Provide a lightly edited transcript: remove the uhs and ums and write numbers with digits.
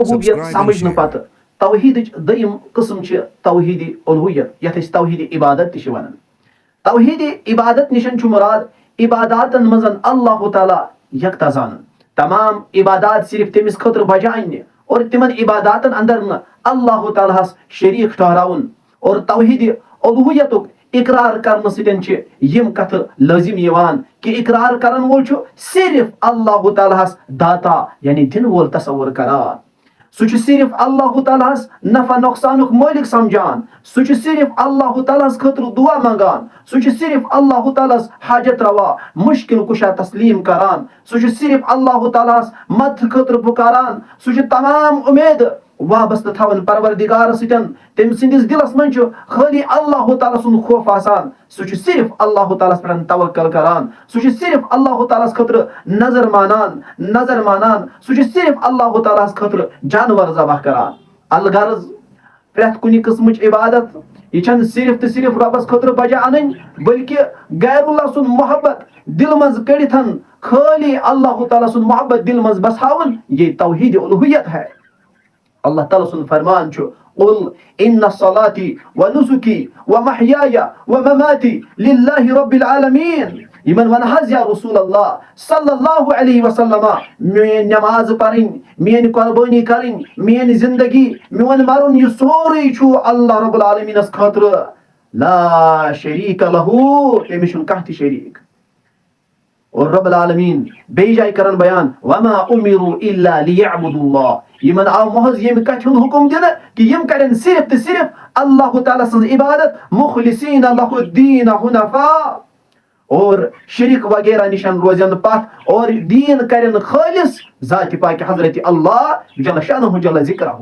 ربوبیت سمجھنہٕ پتہٕ توحیدٕچ دوٚیِم قٕسم چھِ توحیٖدِ اُلوٗہیت یتھ أسۍ توحیٖدِ عبادت تہِ چھِ ونان. توحیٖدِ عبادت نِشن چھُ مُراد عباداتن منٛز اللہ تعالیٰ یکتا زانُن، تمام عبادات صرف تٔمِس خٲطرٕ بجا اننہِ اور تِمن عباداتن اندر نہٕ اللہ تعالیٰ ہس شریٖک ٹھہراوُن. اور توحیٖدِ اُلوٗہیتُک اقرار کرنہٕ سۭتۍ چھِ یِم کتھٕ لٲزم یِوان کہِ اقرار کرن وول چھُ صرف اللہ تعالیٰ ہس داتا یعنی دِنہٕ وول تصور کران. سُہ چھُ صرف اللہ تعالیٰ ہس نفع نۄقصانُک مٲلِک سمجھان. سُہ چھُ صرف اللہ تعالیٰ ہس خٲطرٕ دُعا منگان. سُہ چھُ صرف اللہ تعالیٰ ہس حاجت روا مُشکِل کُشا تسلیٖم کران. سُہ چھُ صرف اللہ تعالیٰ ہس مدد خٲطرٕ پُکاران. سُہ چھُ تمام اُمید وابستہٕ تھاوان پروردِگارس سۭتۍ. تٔمۍ سٕنٛدِس دِلس منٛز چھُ خٲلی اللہ تعالیٰ سُنٛد خوف آسان. سُہ چھُ صرف اللہ تعالیٰ ہس پٮ۪ٹھ توکل کران. سُہ چھُ صرف اللہ تعالیٰ ہس خٲطرٕ نظر مانان. سُہ چھُ صرف اللہ تعالیٰ ہس خٲطرٕ جانور ذبح کران. الغرض پرٮ۪تھ کُنہِ قٕسمٕچ عبادت یہِ چھنہٕ صرف تہٕ صرف رۄبس خٲطرٕ بجا انٕنۍ بلکہِ غیر اللہ سُنٛد محبت دِلہٕ منٛز کٔڑِتھ خٲلی اللہ تعالیٰ سُنٛد محبت دِلہٕ منٛز بساوُن یہِ توحیٖدِ اُلوٗہیت ہے. اللہ تعالیٰ سُنٛد فرمان چھُ قُل اِنَّ صَلَاتِي وَنُسُكِي وَمَحْيَايَ وَمَمَاتِي لِلَّهِ رَبِّ الْعَالَمِينَ. یِمن ون حظ یا رسول اللہ صلی اللہ علیہ وسلم میٲنۍ نٮ۪ماز پرٕنۍ، میٲنۍ قۄربٲنی کرٕنۍ، میٲنۍ زندگی، میون مرُن یہِ سورُے چھُ اللہ رب العالمیٖنس خٲطرٕ. لا شریٖک لہوٗ تٔمِس چھُنہٕ کانٛہہ تہِ شریٖک. اور رب العالمیٖن بیٚیہِ جایہِ کران بیان وما اُمیروا الا لیعبدوا اللہ. یِمن آو محض ییٚمہِ کتھِ ہُنٛد حُکم دِنہٕ کہِ یِم کرن صرف تہٕ صرف اللہ تعالیٰ سٕنٛز عبادت مُخلصیٖن لہُ الدیٖن حُنفاء. اور شرک وغیرہ نِشن روزن پتھ اور دیٖن کرن خٲلص ذاتِ پاکہِ حضرت اللہ جل شانہ جل ذکرہ.